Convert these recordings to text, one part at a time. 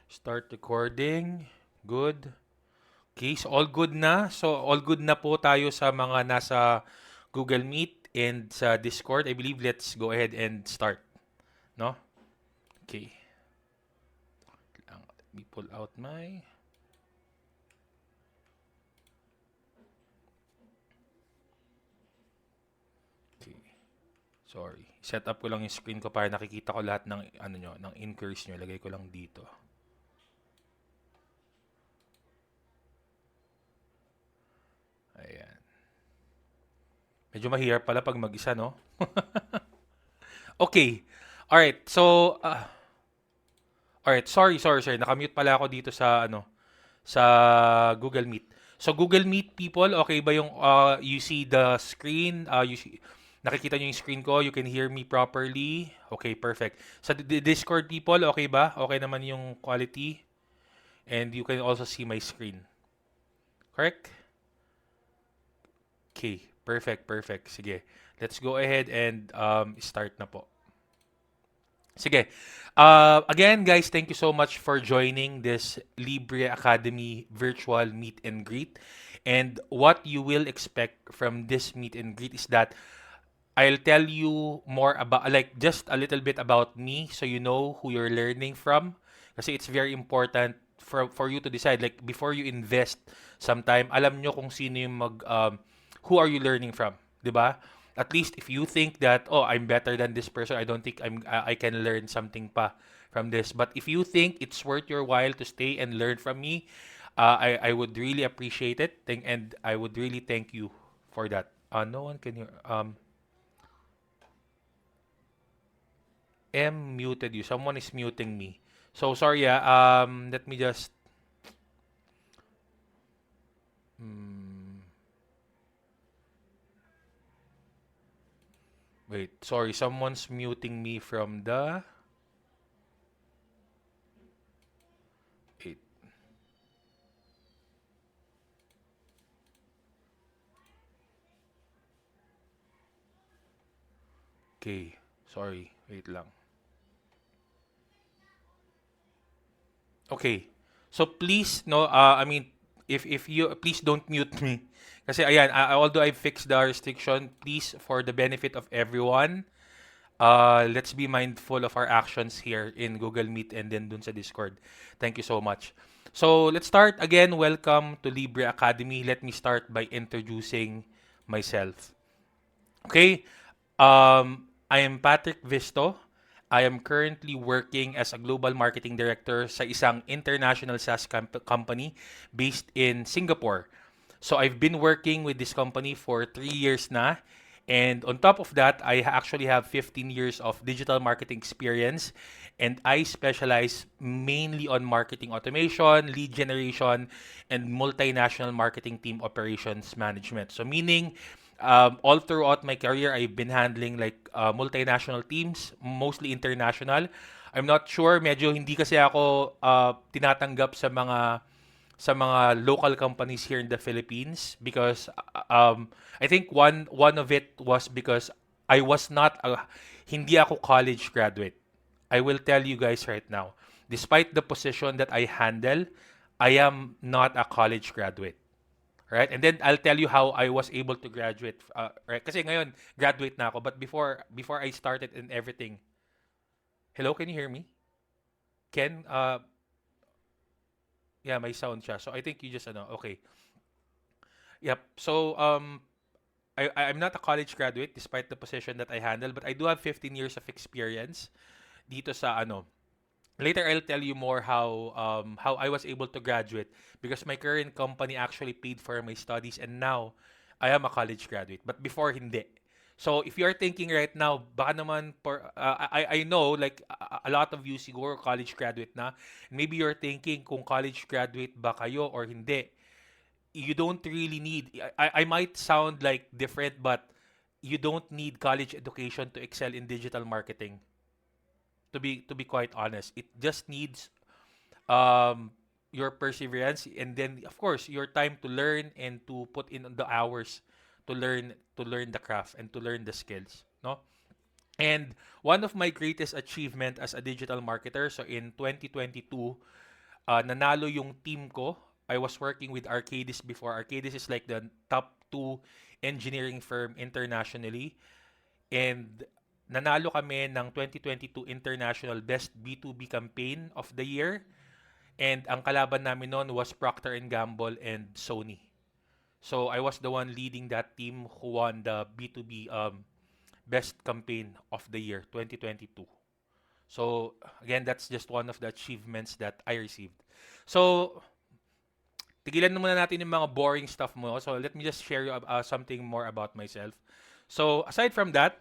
Start recording. Good. Okay, so all good na. So all good na po tayo sa mga nasa Google Meet and sa Discord. I believe let's go ahead and start, no? Okay. Let me pull out my. Okay. Sorry. Set up ko lang yung screen ko para nakikita ko lahat ng ano nyo, ng inquiries nyo. Lagay ko lang dito. Ayan. Medyo mahirap pala pag mag-isa, no? Okay. Alright. So, alright. Sorry. Nakamute pala ako dito sa ano, sa Google Meet. So Google Meet people, okay ba yung you see the screen? Nakikita niyo yung screen ko? You can hear me properly? Okay, perfect. Sa Discord people, okay ba? Okay naman yung quality? And you can also see my screen. Correct? Okay, perfect. Sige. Let's go ahead and start na po. Sige. Again, guys, thank you so much for joining this Libre Academy virtual meet and greet. And what you will expect from this meet and greet is that I'll tell you more about, like, just a little bit about me so you know who you're learning from. Kasi it's very important for you to decide, like, before you invest some time, alam nyo kung sino yung who are you learning from, di ba? At least if you think that, oh, I'm better than this person, I don't think I can learn something pa from this. But if you think it's worth your while to stay and learn from me, I would really appreciate it, and I would really thank you for that. No one can hear. M muted you. Someone is muting me. So sorry. Let me just. Hmm, wait. Sorry. Someone's muting me from the. Wait. Okay. Sorry. Wait lang. Okay. So please no. I mean, if you please don't mute me. Kasi ayan. Although I fixed the restriction, please for the benefit of everyone. Let's be mindful of our actions here in Google Meet and then dun sa Discord. Thank you so much. So let's start again. Welcome to Libre Academy. Let me start by introducing myself. Okay. I am Patrick Visto. I am currently working as a global marketing director sa isang international SaaS company based in Singapore. So I've been working with this company for 3 years na. And on top of that, I actually have 15 years of digital marketing experience. And I specialize mainly on marketing automation, lead generation, and multinational marketing team operations management. So meaning, all throughout my career, I've been handling like multinational teams, mostly international. I'm not sure, medyo hindi kasi ako tinatanggap sa mga local companies here in the Philippines because I think one of it was because I was not a hindi ako college graduate. I will tell you guys right now. Despite the position that I handle, I am not a college graduate. Right? And then I'll tell you how I was able to graduate. Right? Kasi ngayon, graduate na ako. But before I started in everything, hello, can you hear me? Ken, yeah, may sound siya. So I think you just, okay. Yep. So, I'm not a college graduate despite the position that I handle, but I do have 15 years of experience dito sa ano. Later, I'll tell you more how I was able to graduate because my current company actually paid for my studies and now I am a college graduate. But before, hindi. So if you're thinking right now, baka naman I know like a lot of you siguro college graduate na. Maybe you're thinking kung college graduate ba kayo or hindi. You don't really need I might sound like different, but you don't need college education to excel in digital marketing. To be quite honest, it just needs um your perseverance and then of course your time to learn and to put in the hours to learn the craft and to learn the skills, no? And one of my greatest achievement as a digital marketer, so in 2022, nanalo yung team ko. I was working with Arcadis before. Arcadis is like the top 2 engineering firm internationally. And nanalo kami ng 2022 International Best B2B Campaign of the Year. And ang kalaban namin noon was Procter& and Gamble and Sony. So I was the one leading that team who won the B2B Best Campaign of the Year 2022. So again, that's just one of the achievements that I received. So tigilan na muna natin yung mga boring stuff mo. So let me just share you something more about myself. So aside from that,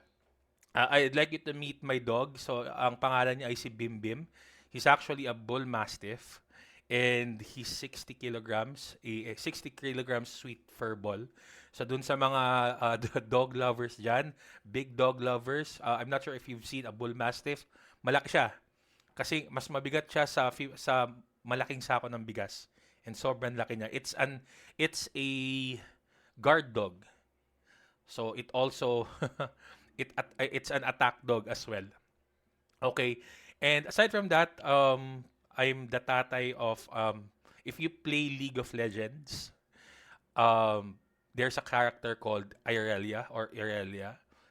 I'd like you to meet my dog. So ang pangalan niya ay si Bim Bim. He's actually a bull mastiff and he's 60 kilograms, 60 kilograms sweet fur ball. So dun sa mga dog lovers dyan, big dog lovers, I'm not sure if you've seen a bull mastiff. Malaki siya. Kasi mas mabigat siya sa malaking sako ng bigas. And sobrang laki niya. It's a guard dog. So it also it's an attack dog as well. Okay. And aside from that, I'm the tatay of if you play League of Legends, there's a character called Irelia.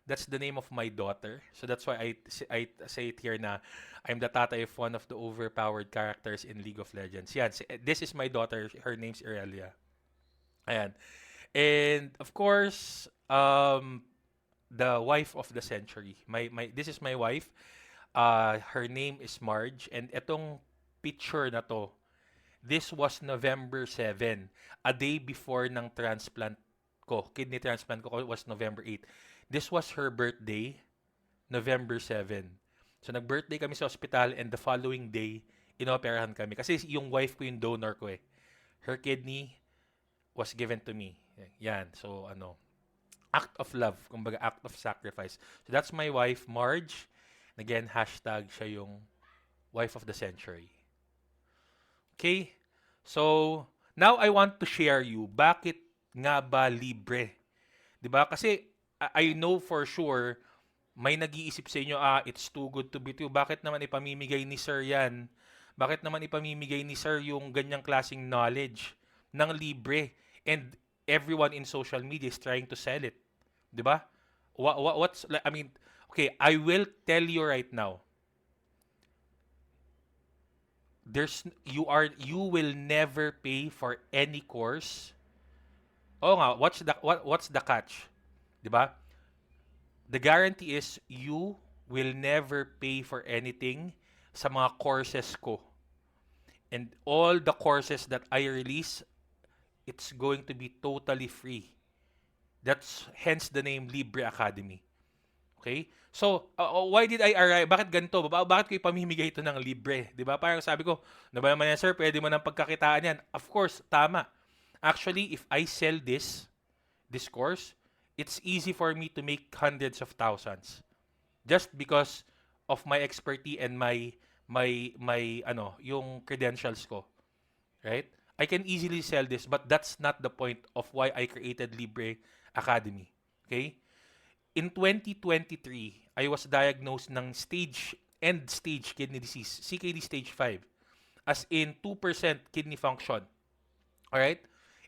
That's the name of my daughter. So that's why I say it here na I'm the tatay of one of the overpowered characters in League of Legends. Yan, this is my daughter. Her name's Irelia. Ayan. And of course, the wife of the century. This is my wife. Her name is Marge. And etong picture na to, this was November 7, a day before ng transplant ko. Kidney transplant ko was November 8. This was her birthday, November 7. So nag-birthday kami sa ospital and the following day, inoperahan kami. Kasi yung wife ko yung donor ko eh. Her kidney was given to me. Yan. So act of love. Kumbaga act of sacrifice. So that's my wife, Marge. And again, hashtag siya yung wife of the century. Okay? So, now I want to share you, bakit nga ba libre? 'Di ba? Kasi I know for sure, may nag-iisip sa inyo, it's too good to be true. Bakit naman ipamimigay ni Sir yan? Bakit naman ipamimigay ni Sir yung ganyang klaseng knowledge ng libre? And everyone in social media is trying to sell it. 'Di ba? Okay, I will tell you right now. You will never pay for any course. Oh nga, what's the catch? 'Di ba? The guarantee is you will never pay for anything sa mga courses ko. And all the courses that I release, it's going to be totally free. That's hence the name Libre Academy. Okay? So, why did I arrive? Bakit ganito? Bakit ko ipamimigay ito ng libre? 'Di ba? Parang sabi ko, na ba naman yan, sir, pwede mo nang pagkakitaan yan. Of course, tama. Actually, if I sell this course, it's easy for me to make hundreds of thousands. Just because of my expertise and yung credentials ko. Right? I can easily sell this, but that's not the point of why I created Libre Academy. Okay? In 2023, I was diagnosed ng end-stage kidney disease, CKD stage 5, as in 2% kidney function. Alright?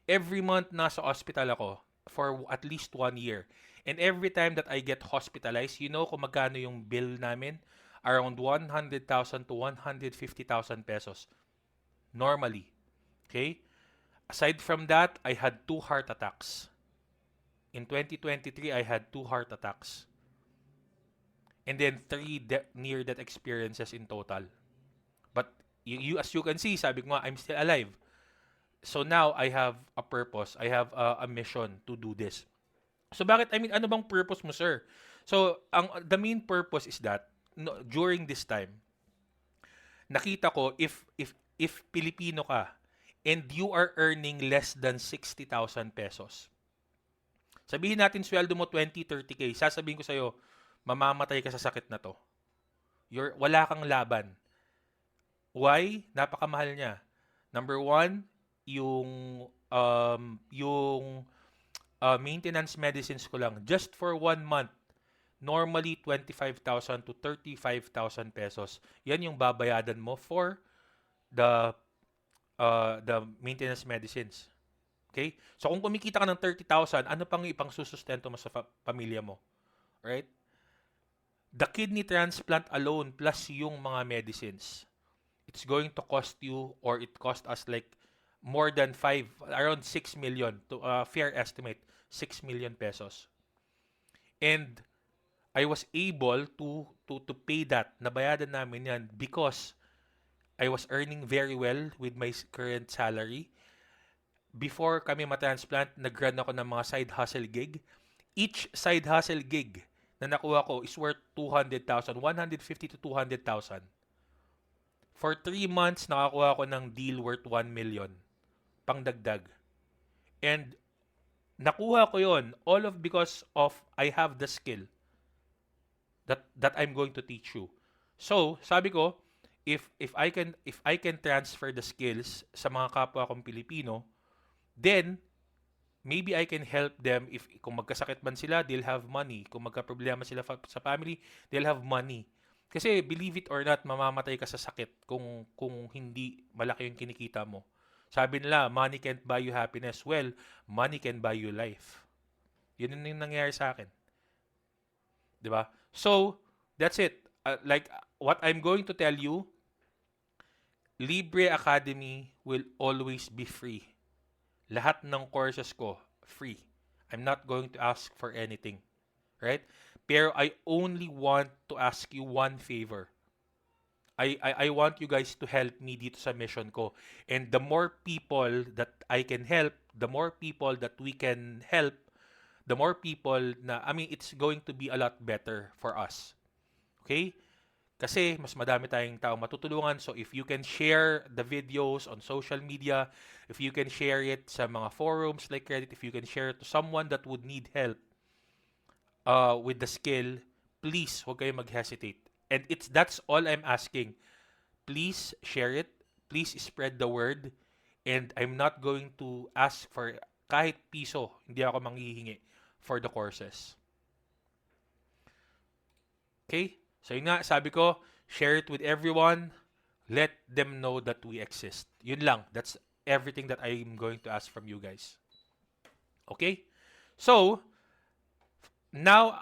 Every month nasa hospital ako for at least 1 year. And every time that I get hospitalized, you know kung magkano yung bill namin? Around 100,000 to 150,000 pesos. Normally. Okay? Aside from that, I had 2 heart attacks. In 2023, I had 2 heart attacks. And then 3 near-death experiences in total. But as you can see, sabi ko nga, I'm still alive. So now, I have a purpose. I have a mission to do this. So bakit, ano bang purpose mo, sir? So, the main purpose is that, during this time, nakita ko, if Pilipino ka, and you are earning less than 60,000 pesos, sabihin natin sweldo mo 20, 30K. Sasabihin ko sa'yo, mamamatay ka sa sakit na to. Wala kang laban. Why? Napakamahal niya. Number 1, yung maintenance medicines ko lang. Just for 1 month, normally 25,000 to 35,000 pesos. Yan yung babayadan mo for the the maintenance medicines. Okay? So kung kumikita ka ng 30,000, ano pang ipang susustento mo sa pamilya mo? Right? The kidney transplant alone plus yung mga medicines, it's going to cost you, or it cost us like more than around 6 million, to fair estimate, 6 million pesos. And I was able to pay that. Nabayadan namin yan because I was earning very well with my current salary. Before kami ma-transplant, nag-run ako ng mga side hustle gig. Each side hustle gig na nakuha ko is worth 200,000, 150 to 200,000. For 3 months, nakakuha ko ng deal worth 1 million. Pangdagdag. And nakuha ko yon all of because of I have the skill that I'm going to teach you. So, sabi ko, if I can transfer the skills sa mga kapwa kong Pilipino, then maybe I can help them. If kung magkasakit man sila, they'll have money. Kung magka-problema sila sa family, they'll have money. Kasi believe it or not, mamamatay ka sa sakit kung hindi malaki yung kinikita mo. Sabi nila, money can't buy you happiness. Well, money can buy you life. Yun yung nangyayari sa akin. 'Di ba? So, that's it. Like what I'm going to tell you, Libre Academy will always be free. Lahat ng courses ko, free. I'm not going to ask for anything. Right? Pero I only want to ask you one favor. I want you guys to help me dito sa mission ko. And the more people that I can help, the more people that we can help, the more people na, I mean, it's going to be a lot better for us. Okay? Kasi mas madami tayong tao matutulungan. So if you can share the videos on social media, if you can share it sa mga forums like Reddit, if you can share it to someone that would need help with the skill, please huwag kayong mag-hesitate. And that's all I'm asking. Please share it. Please spread the word. And I'm not going to ask for kahit piso. Hindi ako manghihingi for the courses. Okay? So yun nga, sabi ko, share it with everyone. Let them know that we exist. Yun lang. That's everything that I'm going to ask from you guys. Okay? So, now,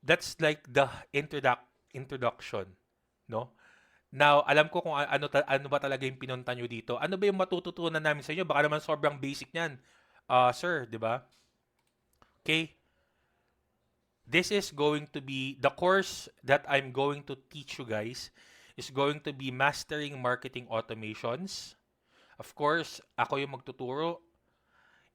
that's like the introduction. No? Now, alam ko kung ano ba talaga yung pinunta nyo dito. Ano ba yung matututunan namin sa inyo? Baka naman sobrang basic niyan. Sir, di ba? Okay? This is going to be, the course that I'm going to teach you guys is going to be Mastering Marketing Automations. Of course, ako yung magtuturo.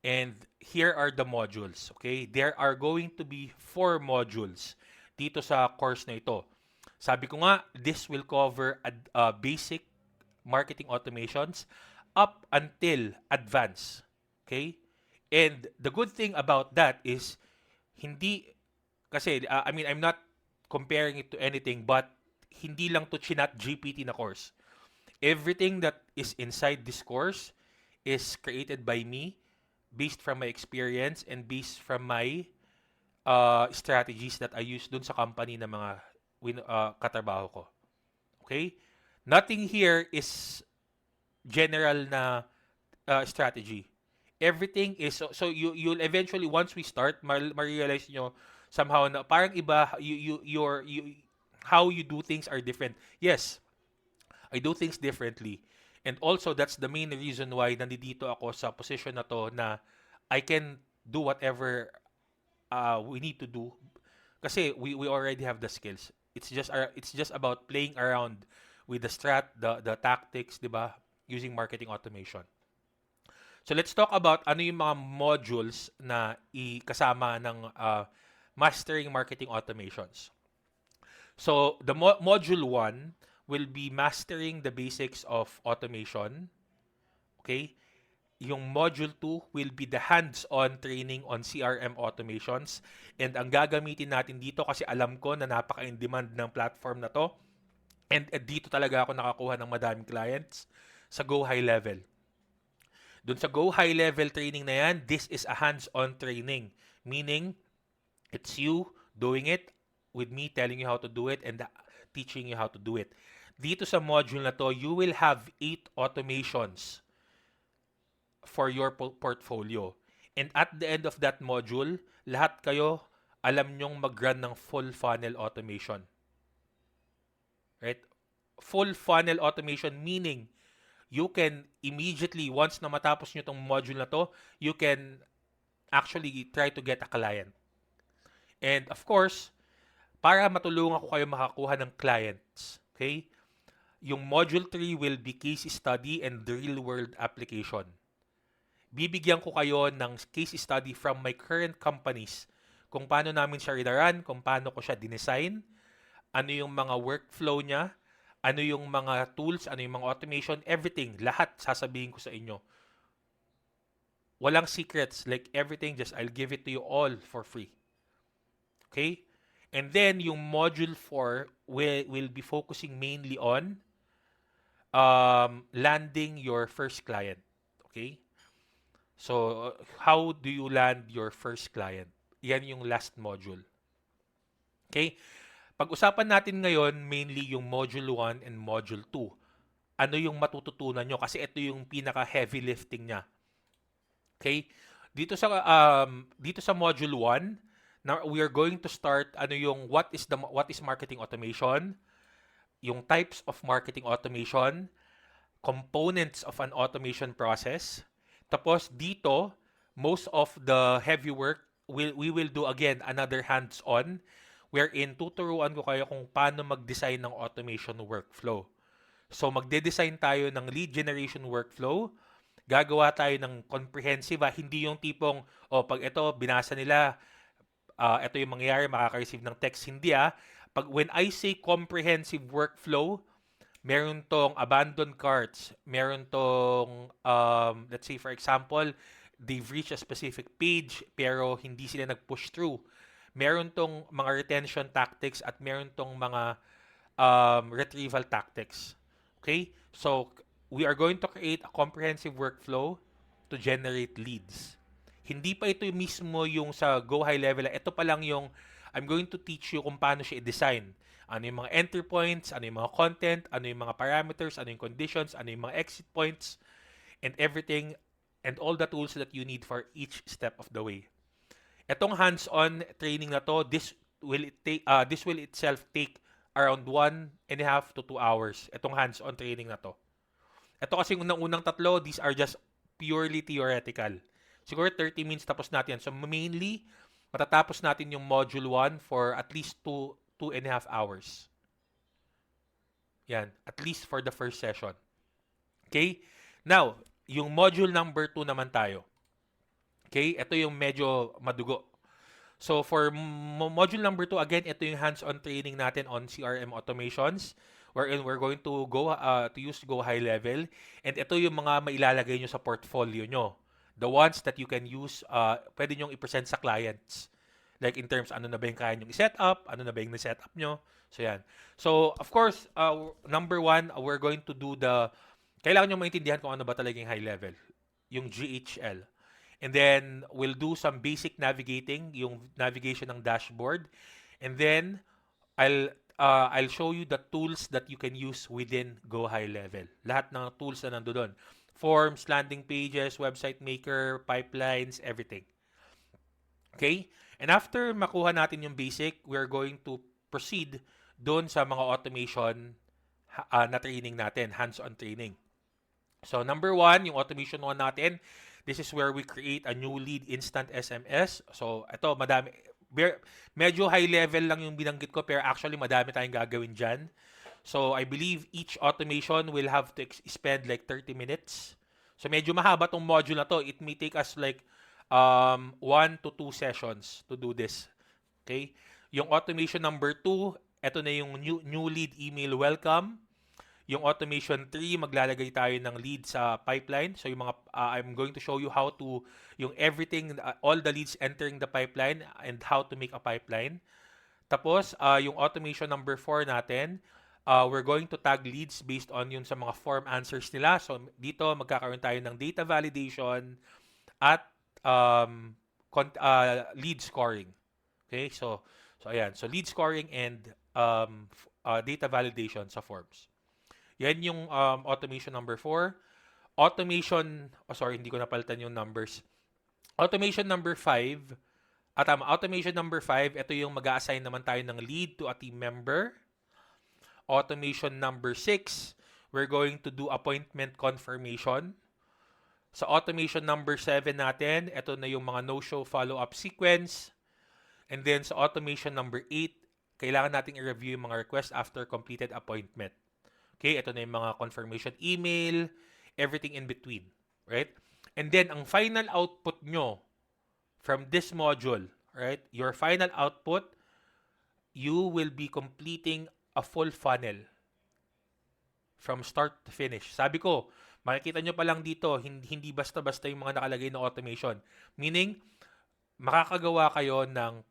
And here are the modules, okay? There are going to be 4 modules dito sa course na ito. Sabi ko nga, this will cover basic marketing automations up until advanced, okay? And the good thing about that is, hindi, kasi, I mean, I'm not comparing it to anything, but hindi lang to Chinat GPT na course. Everything that is inside this course is created by me, based from my experience and based from my strategies that I use dun sa company na mga katrabaho ko. Okay? Nothing here is general na strategy. Everything is, so you'll eventually, once we start, ma-realize nyo somehow na parang iba, how you do things are different. Yes, I do things differently. And also, that's the main reason why nandito ako sa position na to, na I can do whatever we need to do. Kasi we already have the skills. It's just about playing around with the the tactics, 'di ba? Using marketing automation. So let's talk about ano yung mga modules na kasama ng Mastering Marketing Automations. So the module 1 will be mastering the basics of automation. Okay? Yung module 2 will be the hands-on training on CRM automations. And ang gagamitin natin dito, kasi alam ko na napaka-in-demand ng platform na to. And dito talaga ako nakakuha ng madaming clients sa Go High Level. Doon sa Go High Level training na yan, this is a hands-on training. Meaning, it's you doing it with me telling you how to do it and teaching you how to do it. Dito sa module na to, you will have 8 automations for your portfolio. And at the end of that module, lahat kayo alam nyong mag-run ng full funnel automation. Right? Full funnel automation meaning you can immediately, once na matapos nyo tong module na to, you can actually try to get a client. And of course, para matulungan ko kayo makakuha ng clients, okay? Yung module 3 will be case study and real world application. Bibigyan ko kayo ng case study from my current companies kung paano namin siya rinaran, kung paano ko siya dinesign, ano yung mga workflow niya, ano yung mga tools, ano yung mga automation, everything, lahat sasabihin ko sa inyo. Walang secrets, like everything, just I'll give it to you all for free. Okay? And then, yung module 4 will be focusing mainly on landing your first client. Okay? So, how do you land your first client? Yan yung last module. Okay? Pag-usapan natin ngayon, mainly yung module 1 and module 2. Ano yung matututunan nyo? Kasi ito yung pinaka-heavy lifting niya. Okay? Dito sa module 1, now we are going to start what is marketing automation, yung types of marketing automation, components of an automation process. Tapos dito, most of the heavy work we will do again another hands-on wherein tuturuan ko kayo kung paano mag-design ng automation workflow. So magde-design tayo ng lead generation workflow, gagawa tayo ng comprehensive, hindi yung tipong pag ito binasa nila, ito yung mangyayari, makaka-receive ng text, hindi Pag when I say comprehensive workflow, meron tong abandoned carts, meron tong, let's say for example, they've reached a specific page pero hindi sila nag-push through. Meron tong mga retention tactics at meron tong mga retrieval tactics. Okay? So, we are going to create a comprehensive workflow to generate leads. Hindi pa ito mismo yung sa Go High Level. Ito pa lang yung I'm going to teach you kung paano siya i-design. Ano yung mga entry points, ano yung mga content, ano yung mga parameters, ano yung conditions, ano yung mga exit points, and everything, and all the tools that you need for each step of the way. Etong hands-on training na to, this will itself take around 1.5 to 2 hours. Etong hands-on training na to. Ito kasi unang tatlo, these are just purely theoretical. Siguro 30 minutes tapos natin yan. So mainly, matatapos natin yung module 1 for at least 2.5 hours. Yan, at least for the first session. Okay? Now, yung module number 2 naman tayo. Okay? Ito yung medyo madugo. So for module number 2, again, ito yung hands-on training natin on CRM automations wherein we're going to use Go High Level, and ito yung mga mailalagay nyo sa portfolio nyo. The ones that you can use, pwede nyong i-present sa clients. Like in terms, ano na ba yung kaya nyong i-set up, ano na ba yung na-set up nyo. So yan. So of course, number 1, we're going to do kailangan nyo maintindihan kung ano ba talaga yung high level. Yung GHL. And then, we'll do some basic navigating, yung navigation ng dashboard. And then, I'll show you the tools that you can use within Go High Level. Lahat ng tools na nandoon. Forms, landing pages, website maker, pipelines, everything. Okay? And after makuha natin yung basic, we're going to proceed doon sa mga automation na training natin, hands-on training. So, number 1, yung automation 1 natin, this is where we create a new lead instant SMS. So, ito, madami. Medyo high level lang yung binanggit ko, pero actually, madami tayong gagawin dyan. So, I believe each automation will have to spend like 30 minutes. So, medyo mahaba tong module na to. It may take us like 1 to 2 sessions to do this. Okay? Yung automation number 2, ito na yung new lead email welcome. Yung automation 3, maglalagay tayo ng lead sa pipeline. So yung mga I'm going to show you how to yung everything, all the leads entering the pipeline and how to make a pipeline. Tapos yung automation number 4 natin, we're going to tag leads based on yung sa mga form answers nila. So dito magkakaroon tayo ng data validation at lead scoring. Okay? So ayan. So lead scoring and data validation sa forms. Yan yung automation number 4. Automation, oh sorry, hindi ko napalitan yung numbers. Automation number 5, automation number 5, ito yung mag-a-assign naman tayo ng lead to a team member. Automation number 6, we're going to do appointment confirmation. Sa automation number 7 natin, ito na yung mga no-show follow-up sequence. And then sa automation number 8, kailangan nating i-review yung mga request after completed appointment. Okay, ito na yung mga confirmation email, everything in between, right? And then ang final output nyo from this module, right? Your final output, you will be completing a full funnel from start to finish. Sabi ko, makikita nyo pa lang dito, hindi basta-basta yung mga nakalagay na automation. Meaning, makakagawa kayo ng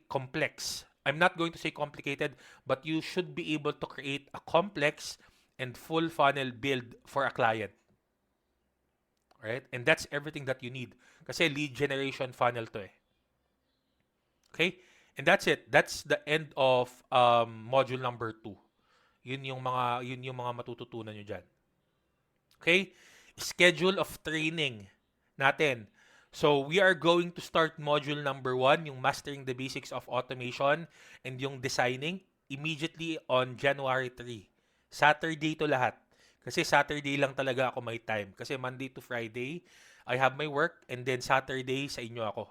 complex. I'm not going to say complicated, but you should be able to create a complex and full funnel build for a client. Right? And that's everything that you need. Kasi lead generation funnel to eh. Okay? And that's it. That's the end of module number 2. Yun yung mga matututunan nyo dyan. Okay? Schedule of training natin. So, we are going to start module number 1, yung mastering the basics of automation and yung designing immediately on January 3. Saturday to lahat. Kasi Saturday lang talaga ako may time. Kasi Monday to Friday, I have my work and then Saturday sa inyo ako.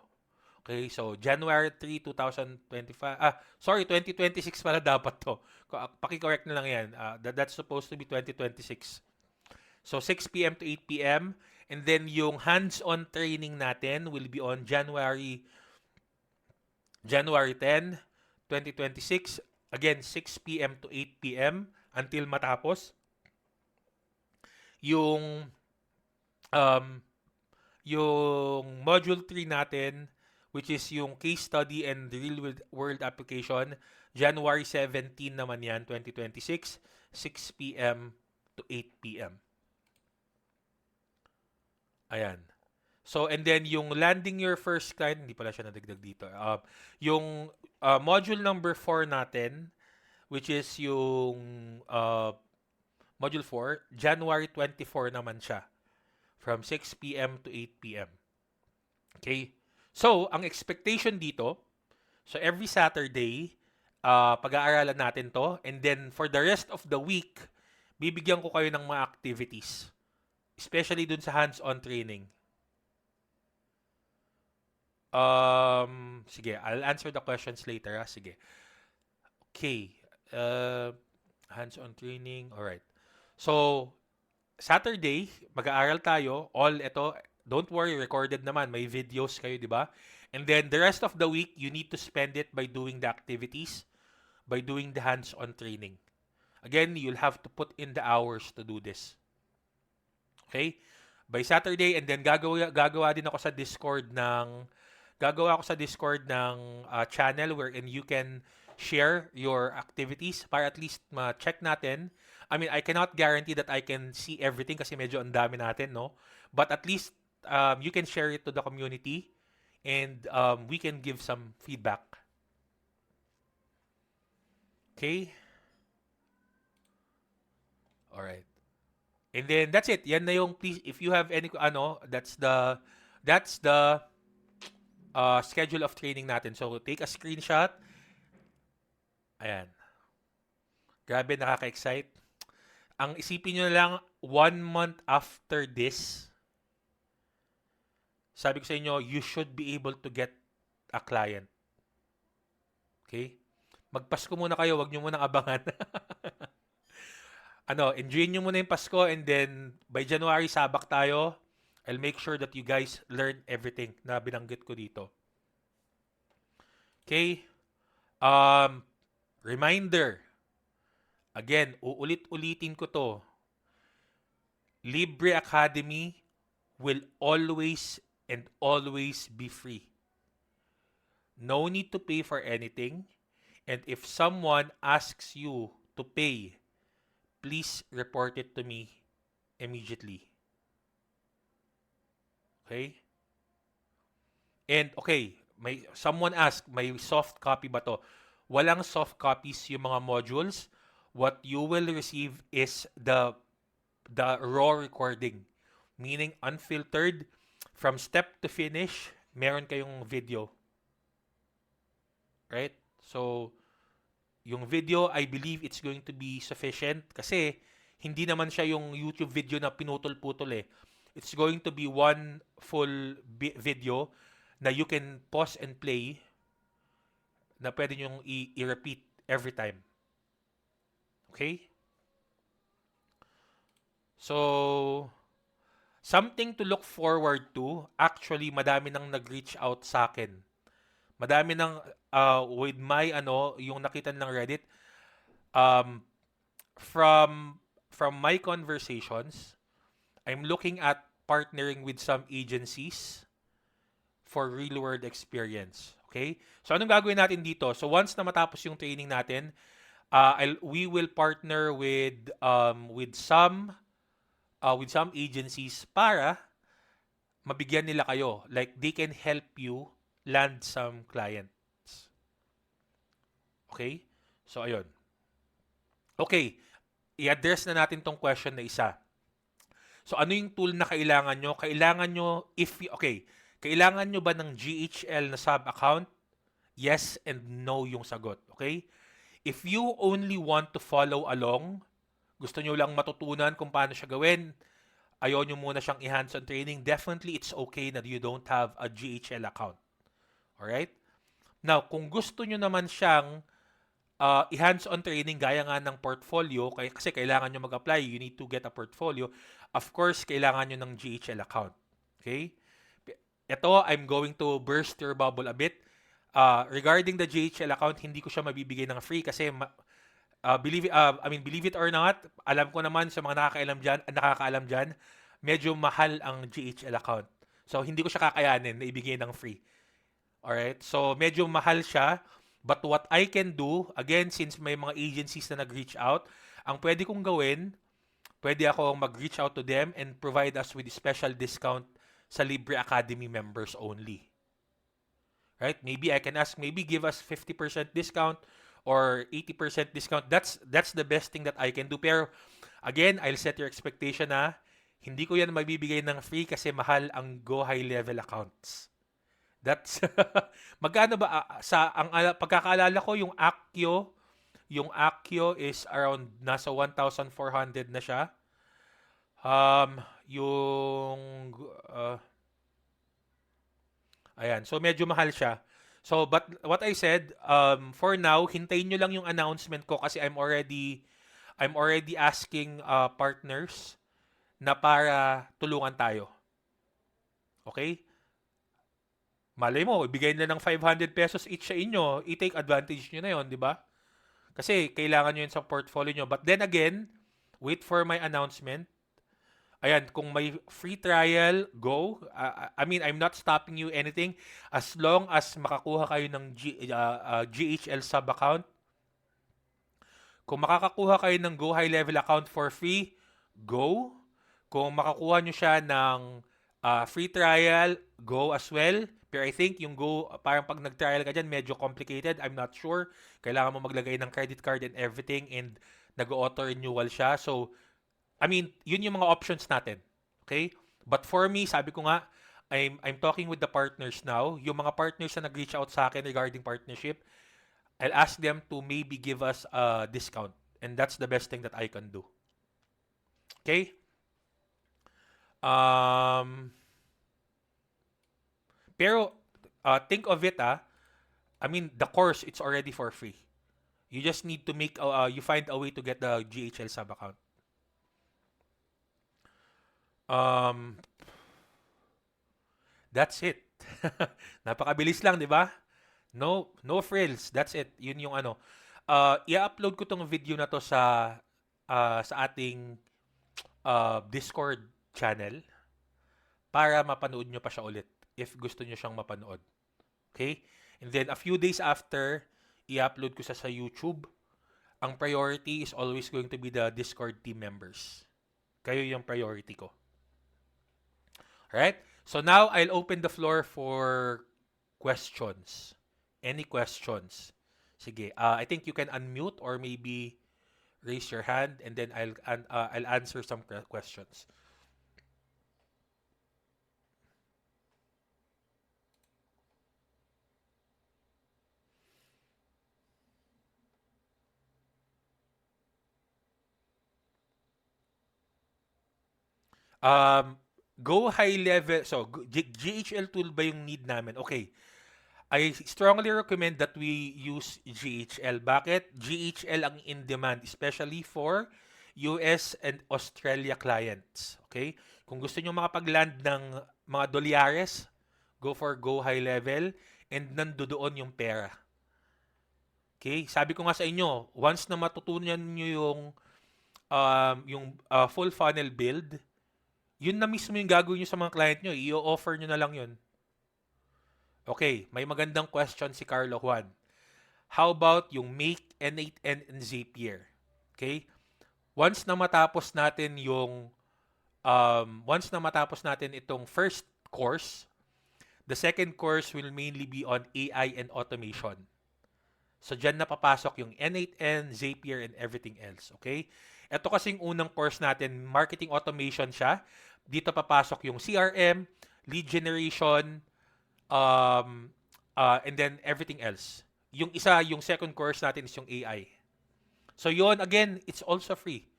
Okay, so January 3, 2025. 2026 pala dapat to. Paki-correct na lang yan. That's supposed to be 2026. So 6 p.m. to 8 p.m. And then yung hands-on training natin will be on January 10, 2026. Again, 6 p.m. to 8 p.m. until matapos. Yung module 3 natin, which is yung case study and real world application, January 17 naman yan, 2026, 6 p.m. to 8 p.m. Ayan. So, and then yung landing your first client, hindi pala siya nadagdag dito. Yung module number 4 natin, which is yung module 4, January 24 naman siya. From 6 p.m. to 8 p.m. Okay? So, ang expectation dito, so every Saturday, pag-aaralan natin to. And then, for the rest of the week, bibigyan ko kayo ng mga activities. Especially dun sa hands-on training. Sige, I'll answer the questions later. Sige. Okay. Hands-on training. Alright. So, Saturday, mag-aaral tayo. All ito, don't worry, recorded naman. May videos kayo, di ba? And then, the rest of the week, you need to spend it by doing the activities, by doing the hands-on training. Again, you'll have to put in the hours to do this. Okay? By Saturday, and then gagawa din ako sa Discord ng channel wherein you can share your activities para at least ma-check natin. I mean, I cannot guarantee that I can see everything kasi medyo ang dami natin, no? But at least you can share it to the community and we can give some feedback. Okay? Alright. And then that's it. Yan na yung, please, if you have any that's the schedule of training natin. So take a screenshot. Ayan. Grabe, nakaka-excite. Ang isipin nyo na lang, 1 month after this, sabi ko sa inyo, you should be able to get a client. Okay? Magpasko muna kayo, wag nyo muna abangan. Enjoy nyo muna yung Pasko and then by January, sabak tayo. I'll make sure that you guys learn everything na binanggit ko dito. Okay? Reminder. Again, uulit-ulitin ko to. Libre Academy will always and always be free. No need to pay for anything. And if someone asks you to pay, please report it to me immediately. Okay? And okay, someone asked, may soft copy ba to? Walang soft copies yung mga modules. what you will receive is the raw recording, meaning unfiltered from step to finish. Meron kayong video, right? So yung video, I believe it's going to be sufficient kasi hindi naman siya yung YouTube video na pinutol-putol eh. It's going to be one full video na you can pause and play na pwede nyong i-repeat every time. Okay? So, something to look forward to. Actually, madami nang nag-reach out sa akin. Madami nang, with my, yung nakita ng Reddit, um, from, from my conversations, I'm looking at partnering with some agencies for real-world experience. Okay? So, anong gagawin natin dito? So, once na matapos yung training natin, we will partner with some agencies para mabigyan nila kayo. Like, they can help you land some clients. Okay? So, ayun. Okay. I-address na natin tong question na isa. So, ano yung tool na kailangan nyo? Kailangan nyo, kailangan nyo ba ng GHL na sub-account? Yes and no yung sagot. Okay? If you only want to follow along, gusto nyo lang matutunan kung paano siya gawin, ayaw nyo muna siyang i-hands-on training, definitely it's okay that you don't have a GHL account. Alright? Now, kung gusto nyo naman siyang i-hands-on training gaya nga ng portfolio, kasi kailangan nyo mag-apply, you need to get a portfolio, of course, kailangan nyo ng GHL account. Okay? Ito, I'm going to burst your bubble a bit. Regarding the GHL account, hindi ko siya mabibigay ng free kasi believe it or not, alam ko naman sa mga nakakaalam dyan, medyo mahal ang GHL account. So, hindi ko siya kakayanin na ibigay ng free. Alright? So, medyo mahal siya. But what I can do, again, since may mga agencies na nag-reach out, ang pwede kong gawin, pwede ako mag-reach out to them and provide us with special discount sa Libre Academy members only. Right? Maybe I can ask, maybe give us 50% discount or 80% discount. That's the best thing that I can do. Pero, again, I'll set your expectation na hindi ko yan magbibigay ng free kasi mahal ang Go High Level accounts. That's magkano ba pagkakaalala ko yung Accio is around nasa 1,400 na siya. Yung ayan, so medyo mahal siya. So but what I said, for now, hintayin nyo lang yung announcement ko kasi I'm already asking partners na para tulungan tayo. Okay? Malay mo, ibigay nila ng 500 pesos each sa inyo, i-take advantage nyo na yon, di ba? Kasi kailangan nyo yun sa portfolio nyo. But then again, wait for my announcement. Ayan, kung may free trial, go. I'm not stopping you anything. As long as makakuha kayo ng GHL sub-account. Kung makakakuha kayo ng Go High Level account for free, go. Kung makakuha nyo siya ng free trial, go as well. Pero I think yung Go, parang pag nag-trial ka dyan, medyo complicated. I'm not sure. Kailangan mo maglagay ng credit card and everything and nag-auto renewal siya. So, yun yung mga options natin. Okay? But for me, sabi ko nga, I'm talking with the partners now. Yung mga partners na nag-reach out sa akin regarding partnership, I'll ask them to maybe give us a discount. And that's the best thing that I can do. Okay? Pero, think of it, the course, it's already for free. You just need to you find a way to get the GHL sub-account. That's it. Napakabilis lang, di ba? No frills. That's it. Yun yung i-upload ko tong video na to sa ating Discord channel para mapanood nyo pa siya ulit if gusto nyo siyang mapanood. Okay? And then, a few days after, i-upload ko sa YouTube. Ang priority is always going to be the Discord team members. Kayo yung priority ko. Alright? So now, I'll open the floor for questions. Any questions? Sige. I think you can unmute or maybe raise your hand, and then I'll answer some questions. Um, Go high level. So, GHL tool ba yung need namin? Okay. I strongly recommend that we use GHL. Bakit? GHL ang in demand, especially for US and Australia clients. Okay? Kung gusto nyo makapag-land ng mga dolyares, go high level, and nandoon yung pera. Okay? Sabi ko nga sa inyo, once na matutunan nyo yung full funnel build, yun na mismo yung gagawin nyo sa mga client nyo. I-offer nyo na lang yun. Okay, may magandang question si Carlo Juan. How about yung Make, N8N, and Zapier? Okay? Once na matapos natin once na matapos natin itong first course, the second course will mainly be on AI and automation. So, dyan na papasok yung N8N, Zapier, and everything else. Okay? Ito kasing unang course natin, marketing automation siya. Dito papasok yung CRM, lead generation, and then everything else. Yung second course natin is yung AI. So, yon again, it's also free.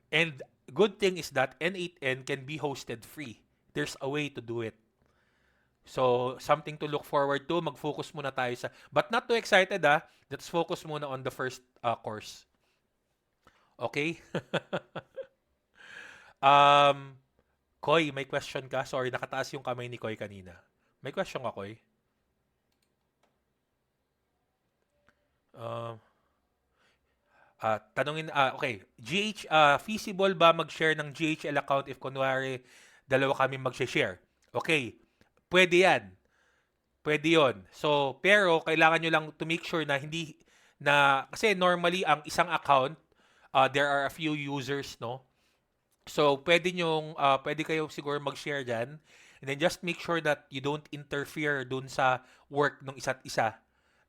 And good thing is that N8N can be hosted free. There's a way to do it. So, something to look forward to. Mag-focus muna tayo sa... But not too excited, ah. Let's focus muna on the first course. Okay? um, Koy, may question ka? Sorry, nakataas yung kamay ni Koy kanina. May question ka, Koy? Um, okay. Feasible ba mag-share ng GHL account if kunwari dalawa kami mag-share? Okay. Pwede yan. Pwede yon. So, pero kailangan nyo lang to make sure na kasi normally ang isang account, there are a few users, no? So, pwede kayo siguro mag-share dyan. And then just make sure that you don't interfere dun sa work ng isa't isa.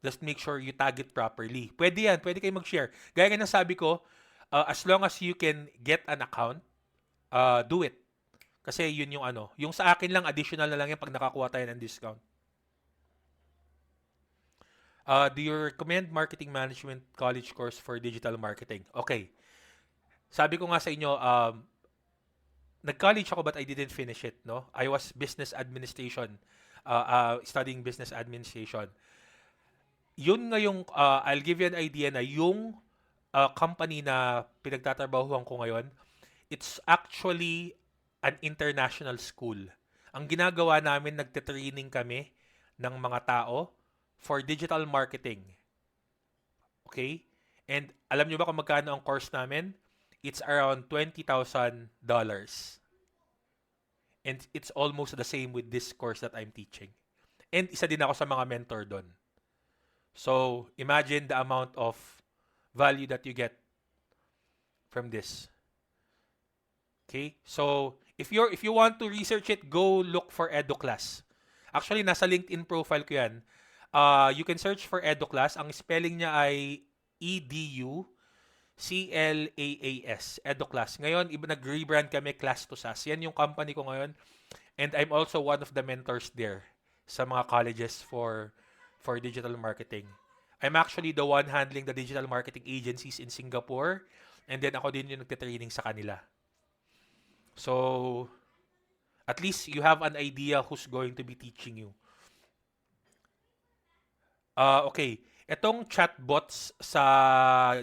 Just make sure you tag it properly. Pwede yan, pwede kayo mag-share. Gaya nga ng sabi ko, as long as you can get an account, do it. Kasi yun yung ano. Yung sa akin lang, additional na lang yan pag nakakuha tayo ng discount. Do you recommend marketing management college course for digital marketing? Okay. Sabi ko nga sa inyo, nag-college ako but I didn't finish it, no? I was business administration, studying business administration. Yun nga yung, I'll give you an idea na yung company na pinagtatrabahuhan ko ngayon, it's actually an international school. Ang ginagawa namin, nagte-training kami ng mga tao for digital marketing. Okay? And alam nyo ba kung magkano ang course namin? It's around $20,000. And it's almost the same with this course that I'm teaching. And isa din ako sa mga mentor doon. So, imagine the amount of value that you get from this. Okay? So, if you want to research it, go look for EduClass. Actually, nasa LinkedIn profile ko yan. You can search for EduClass. Ang spelling niya ay EduClass. EduClass. Ngayon, nag-rebrand kami Class to SaaS. Yan yung company ko ngayon. And I'm also one of the mentors there sa mga colleges for digital marketing. I'm actually the one handling the digital marketing agencies in Singapore. And then ako din yung nagtitraining sa kanila. So, at least you have an idea who's going to be teaching you. Okay. Itong chatbots sa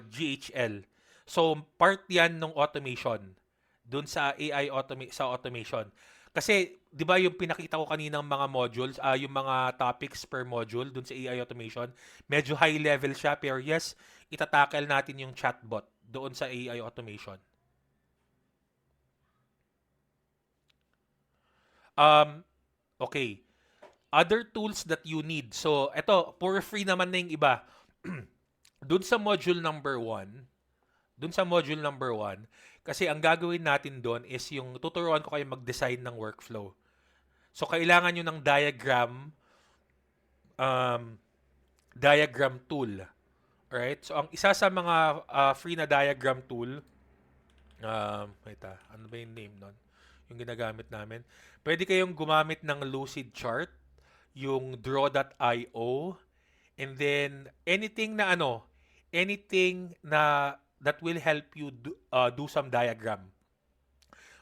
GHL. So, part yan ng automation. Dun sa sa automation. Kasi, di ba yung pinakita ko kaninang mga modules, yung mga topics per module dun sa AI automation, medyo high level siya, pero yes, itatackle natin yung chatbot doon sa AI automation. Okay. Other tools that you need. So, eto, for free naman na yung iba. Dun sa module number 1, kasi ang gagawin natin doon is yung tuturuan ko kayo mag-design ng workflow. So, kailangan nyo ng diagram tool. Alright? So, ang isa sa mga free na diagram tool, wait ano ba yung name nun? Yung ginagamit namin. Pwede kayong gumamit ng Lucid Chart, yung Draw.io, and then anything na that will help you do some diagram.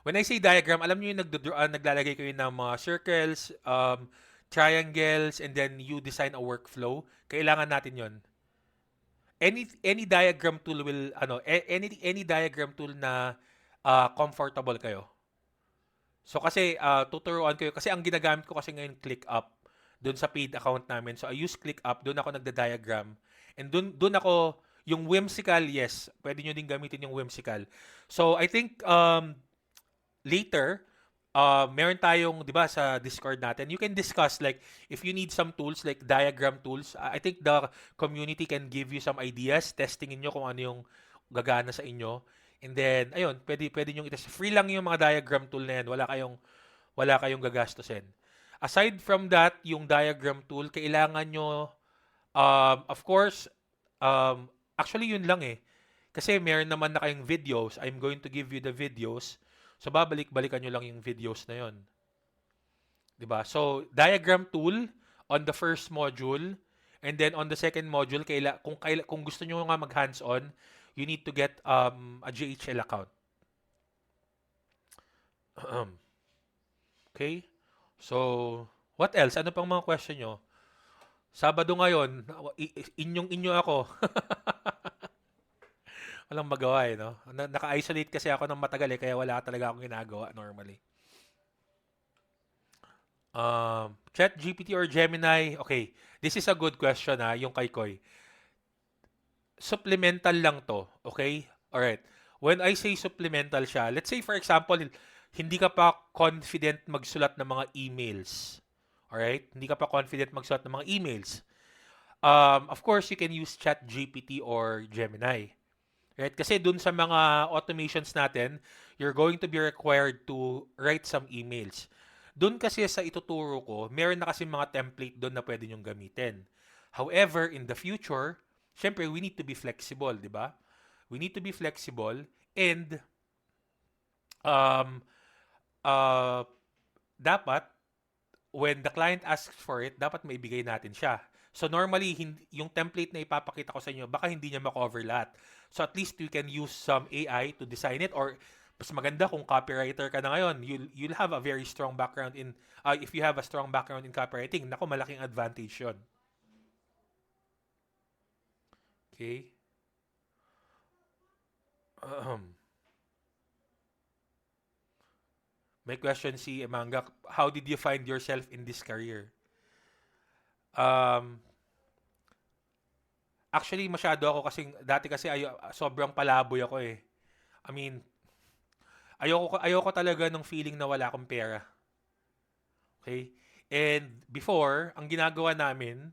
When I say diagram, alam niyo yung naglalagay kayo ng mga circles, triangles, and then you design a workflow. Kailangan natin yon. Any diagram tool will any diagram tool na comfortable kayo. So kasi tuturuan kayo kasi ang ginagamit ko kasi ngayon ClickUp doon sa paid account namin. So I use ClickUp, doon ako nagda-diagram. And doon ako yung whimsical, yes, pwede nyo din gamitin yung whimsical. So I think later, meron tayong, 'di ba, sa Discord natin. You can discuss like if you need some tools like diagram tools. I think the community can give you some ideas, testingin niyo kung ano yung gagana sa inyo. And then ayun, pwede niyo itest. Free lang yung mga diagram tool na yan. Wala kayong gagastusin. Aside from that, yung diagram tool, kailangan nyo, of course, actually yun lang eh. Kasi meron naman na kayong videos. I'm going to give you the videos. So, babalik-balikan nyo lang yung videos na yun. 'Di ba? So, diagram tool on the first module. And then on the second module, kung gusto nyo nga mag-hands-on, you need to get a JHL account. Okay? So, what else? Ano pang mga question nyo? Sabado ngayon, inyong-inyo ako. Walang magawa eh, no? Naka-isolate kasi ako ng matagal eh, kaya wala talaga akong ginagawa normally. Chat GPT or Gemini? Okay, this is a good question ha, yung kay Koy. Supplemental lang to, okay? Alright. When I say supplemental siya, let's say for example, hindi ka pa confident magsulat ng mga emails. Alright? Hindi ka pa confident magsulat ng mga emails. Of course, you can use Chat GPT or Gemini. Right? Kasi dun sa mga automations natin, you're going to be required to write some emails. Dun kasi sa ituturo ko, meron na kasi mga template doon na pwede nyong gamitin. However, in the future, syempre, we need to be flexible, di ba? We need to be flexible and um, uh, dapat when the client asks for it, dapat maibigay natin siya. So normally, yung template na ipapakita ko sa inyo, baka hindi niya ma-cover lahat. So at least you can use some AI to design it or mas maganda kung copywriter ka na ngayon, you'll have a very strong background in if you have a strong background in copywriting, nako malaking advantage 'yon. Okay? May question si Emanga, how did you find yourself in this career? Um, Actually, masyado ako kasi dati kasi sobrang palaboy ako eh. I mean, ayoko talaga ng feeling na wala akong pera. Okay? And before, ang ginagawa namin,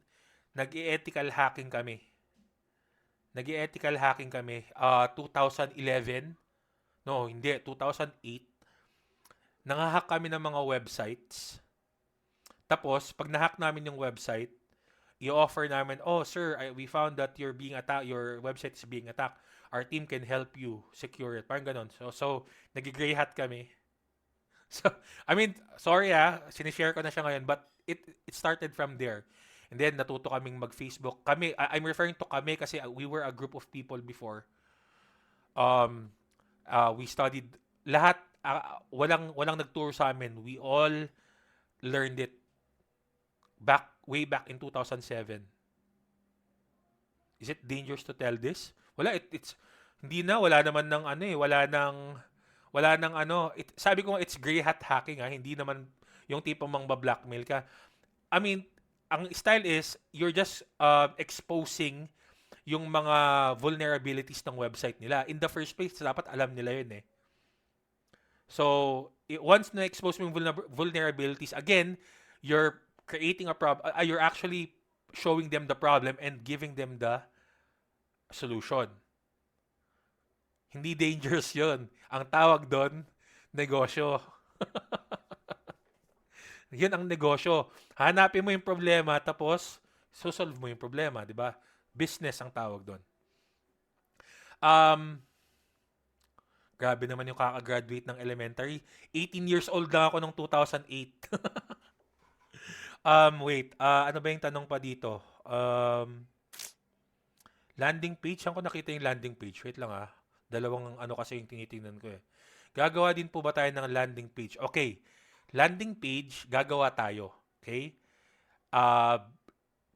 nag-ethical hacking kami. Nag-ethical hacking kami. 2011. No, hindi. 2008. Nangahack kami ng mga websites. Tapos, pag nahack namin yung website, i-offer namin, oh sir, we found that you're being attacked, your website is being attacked. Our team can help you secure it. Parang ganun. So nag-gray hat kami. So, I mean, sorry sinishare ko na siya ngayon, but it started from there. And then, natuto kaming mag-Facebook. I'm referring to kami kasi we were a group of people before. Um, we studied, lahat, walang nagturo sa amin. We all learned it way back in 2007. Is it dangerous to tell this? Wala, it's hindi na, wala naman ng ano eh, wala nang ano, sabi ko nga it's gray hat hacking hindi naman yung tipong blackmail ka. I mean, ang style is you're just exposing yung mga vulnerabilities ng website nila. In the first place, dapat alam nila yun eh. So, once na-expose mo yung vulnerabilities, again, you're creating a problem, you're actually showing them the problem and giving them the solution. Hindi dangerous yun. Ang tawag doon, negosyo. Yun ang negosyo. Hanapin mo yung problema, tapos, sosolve mo yung problema, di ba? Business ang tawag doon. Um, Grabe naman yung kaka-graduate ng elementary. 18 years old lang ako nung 2008. Wait. Ano ba yung tanong pa dito? Landing page? Saan ko nakita yung landing page? Wait lang ah. Dalawang ano kasi yung tinitingnan ko eh. Gagawa din po ba tayo ng landing page? Okay. Landing page, gagawa tayo. Okay? Uh,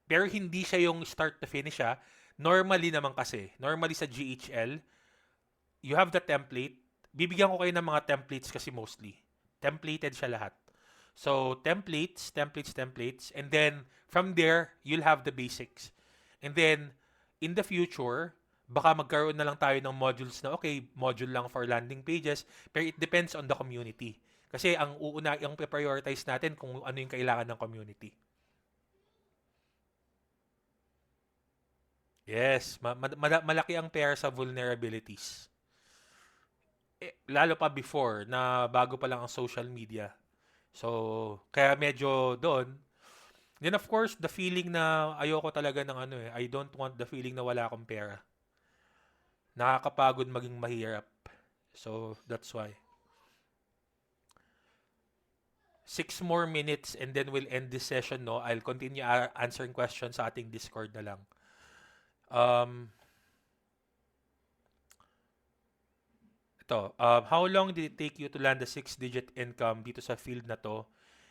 pero hindi siya yung start to finish ah. Normally sa GHL, you have the template. Bibigyan ko kayo ng mga templates kasi mostly. Templated siya lahat. So, templates, and then from there, you'll have the basics. And then, in the future, baka magkaroon na lang tayo ng modules na, okay, module lang for landing pages, pero it depends on the community. Kasi ang prioritize natin kung ano yung kailangan ng community. Yes, malaki ang pair sa vulnerabilities. Lalo pa before na bago pa lang ang social media. So, kaya medyo doon. Then of course, the feeling na ayoko talaga ng ano eh. I don't want the feeling na wala akong pera. Nakakapagod maging mahirap. So, that's why. 6 more minutes and then we'll end this session, no? I'll continue answering questions sa ating Discord na lang. Um, how long did it take you to land a 6-digit income dito sa field na to?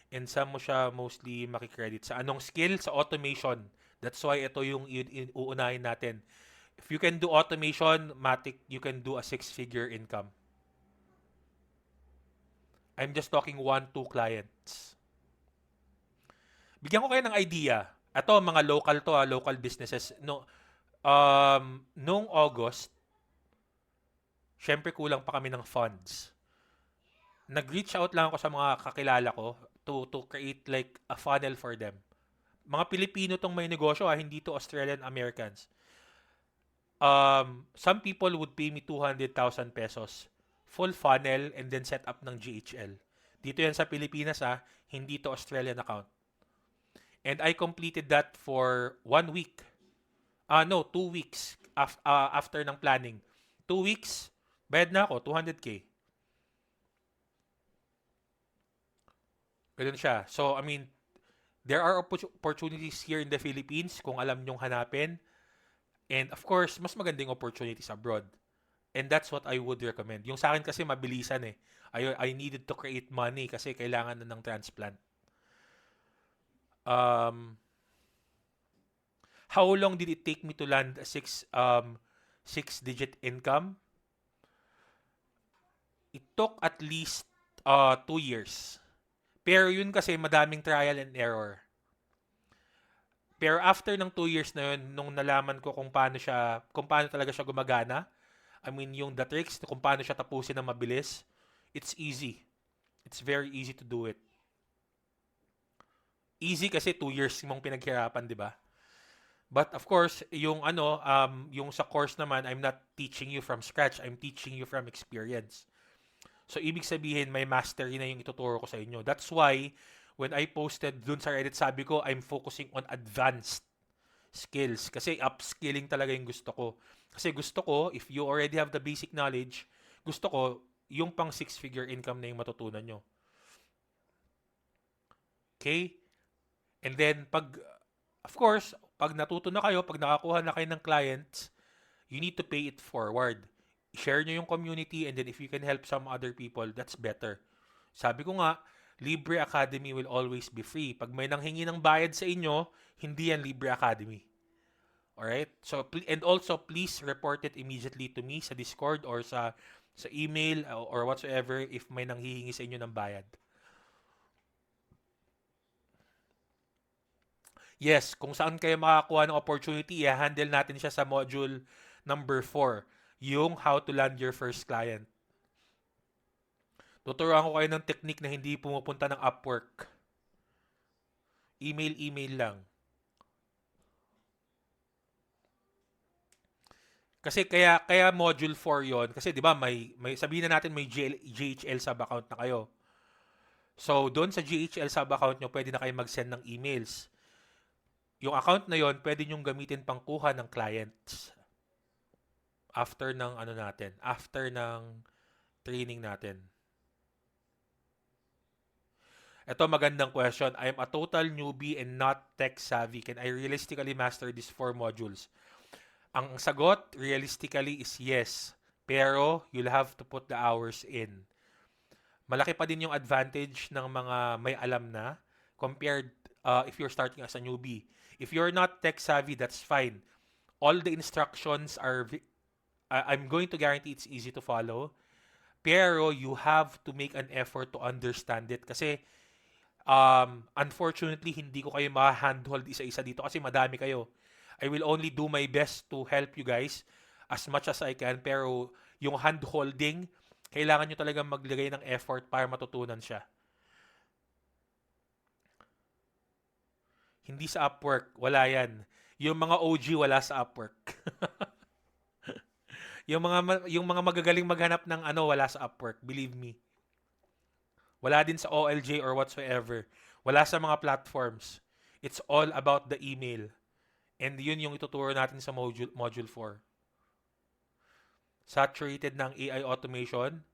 And saan mo siya mostly makikredit? Sa anong skill? Sa automation. That's why ito yung uunahin natin. If you can do automation, Matic, you can do a 6-figure income. I'm just talking 1-2 clients. Bigyan ko kayo ng idea. Ito, mga local to, local businesses. No, noong August, syempre kulang pa kami ng funds. Nag-reach out lang ako sa mga kakilala ko to create like a funnel for them. Mga Pilipino tong may negosyo, hindi to Australian Americans. Some people would pay me 200,000 pesos. Full funnel and then set up ng GHL. Dito yan sa Pilipinas hindi to Australian account. And I completed that for 1 week. No, 2 weeks after ng planning. 2 weeks, bayad na ako, 200K. Ganun siya. So, I mean, there are opportunities here in the Philippines kung alam nyong hanapin. And of course, mas magandang opportunities abroad. And that's what I would recommend. Yung sa akin kasi mabilisan eh. I needed to create money kasi kailangan na ng transplant. How long did it take me to land a 6-digit income? It took at least 2 years. Pero yun kasi madaming trial and error. Pero after ng 2 years na yun, nung nalaman ko kung paano talaga siya gumagana, I mean, yung the tricks, kung paano siya tapusin na mabilis, it's easy. It's very easy to do it. Easy kasi 2 years mong pinaghirapan, di ba? But of course, yung yung sa course naman, I'm not teaching you from scratch. I'm teaching you from experience. So, ibig sabihin, may mastery na yung ituturo ko sa inyo. That's why, when I posted dun sa Reddit, sabi ko, I'm focusing on advanced skills. Kasi upskilling talaga yung gusto ko. Kasi gusto ko, if you already have the basic knowledge, gusto ko, yung pang 6-figure income na yung matutunan nyo. Okay? And then, of course, pag natuto na kayo, pag nakakuha na kayo ng clients, you need to pay it forward. Share nyo yung community and then if you can help some other people, that's better. Sabi ko nga, Libre Academy will always be free. Pag may nanghingi ng bayad sa inyo, hindi yan Libre Academy. Alright? So, and also, please report it immediately to me sa Discord or sa email or whatsoever if may nanghihingi sa inyo ng bayad. Yes, kung saan kayo makakuha ng opportunity, i-handle natin siya sa module number 4. Yung how to land your first client. Tuturuan ko kayo ng technique na hindi pumupunta ng Upwork. Email lang. Kasi kaya module 4 yon kasi 'di ba may sabihin na natin may GHL sub account na kayo. So doon sa GHL sub account nyo pwede na kayo mag-send ng emails. Yung account na yon pwede nyong gamitin pang kuha ng clients after ng ano natin, after ng training natin. Ito magandang question. I'm a total newbie and not tech savvy. Can I realistically master these 4 modules? Ang sagot, realistically, is yes. Pero, you'll have to put the hours in. Malaki pa din yung advantage ng mga may alam na compared if you're starting as a newbie. If you're not tech savvy, that's fine. All the instructions are, I'm going to guarantee it's easy to follow. Pero, you have to make an effort to understand it. Kasi, unfortunately, hindi ko kayo ma-handhold isa-isa dito kasi madami kayo. I will only do my best to help you guys as much as I can. Pero yung hand-holding, kailangan nyo talagang maglagay ng effort para matutunan siya. Hindi sa Upwork. Wala yan. Yung mga OG, wala sa Upwork. yung mga magagaling maghanap ng ano, wala sa Upwork. Believe me. Wala din sa OLJ or whatsoever. Wala sa mga platforms. It's all about the email. And yun yung ituturo natin sa module 4. Saturated ng AI automation.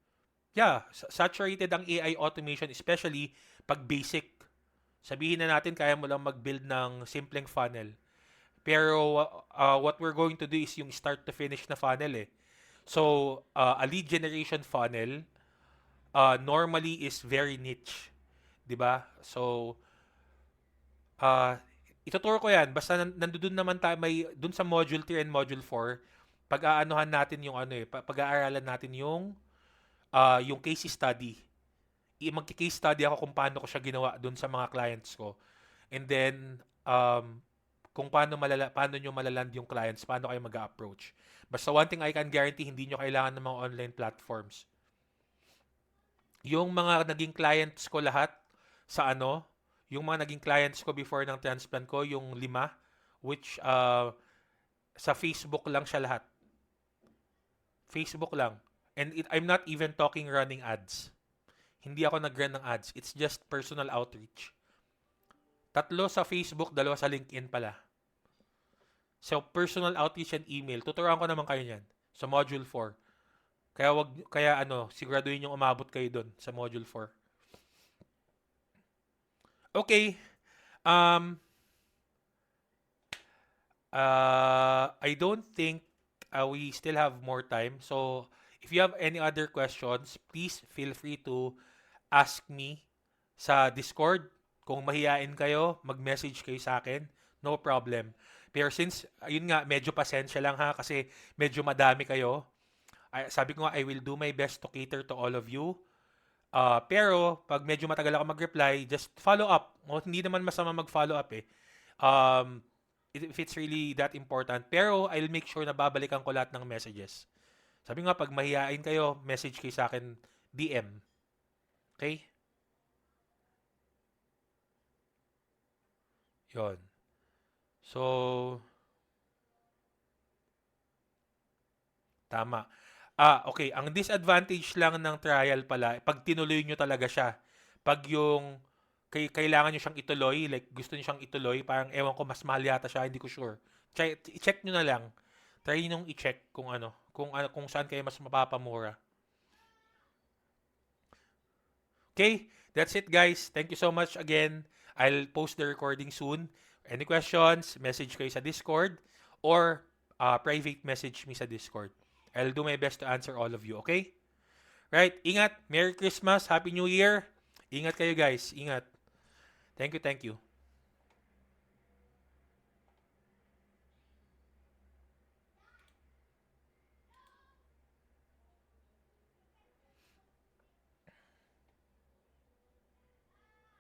Yeah, saturated ang AI automation, especially pag basic. Sabihin na natin, kaya mo lang mag-build ng simpleng funnel. Pero what we're going to do is yung start to finish na funnel eh. So, a lead generation funnel normally is very niche. 'Di ba? So, ituturo ko 'yan. Basta nandoon naman tayo may dun sa module 3 and module 4, pag-aanuhan natin yung ano eh, pag-aaralan natin yung case study. Magki-case study ako kung paano ko siya ginawa dun sa mga clients ko. And then kung paano nyo malaland yung clients, paano kayo mag-approach. Basta one thing I can guarantee, hindi nyo kailangan ng mga online platforms. Yung mga naging clients ko lahat sa ano, yung mga naging clients ko before ng transplant ko, yung 5, which sa Facebook lang siya lahat. Facebook lang. And I'm not even talking running ads. Hindi ako nag-run ng ads. It's just personal outreach. 3 sa Facebook, 2 sa LinkedIn pala. So, personal outreach and email. Tuturuan ko naman kayo niyan sa module 4. Kaya siguraduhin yung umabot kayo doon sa module 4. Okay. I don't think we still have more time. So, if you have any other questions, please feel free to ask me sa Discord. Kung mahihain kayo, mag-message kayo sa akin. No problem. Pero since, ayun nga, medyo pasensya lang ha, kasi medyo madami kayo. Sabi ko nga, I will do my best to cater to all of you. Pero, pag medyo matagal ako mag-reply, just follow up. Hindi naman masama mag-follow up eh. If it's really that important. Pero, I'll make sure na babalikan ko lahat ng messages. Sabi nga, pag mahihain kayo, message kayo sa akin, DM. Okay? Yon. So, tama. Okay. Ang disadvantage lang ng trial pala, pag tinuloy nyo talaga siya. Pag yung kailangan nyo siyang ituloy, like gusto nyo siyang ituloy, parang ewan ko, mas mahal yata siya, hindi ko sure. I-check nyo na lang. Try nyo i-check kung saan kayo mas mapapamura. Okay, that's it guys. Thank you so much again. I'll post the recording soon. Any questions, message kayo sa Discord or private message me sa Discord. I'll do my best to answer all of you, okay? Right, ingat. Merry Christmas, Happy New Year. Ingat kayo guys, ingat. Thank you, thank you.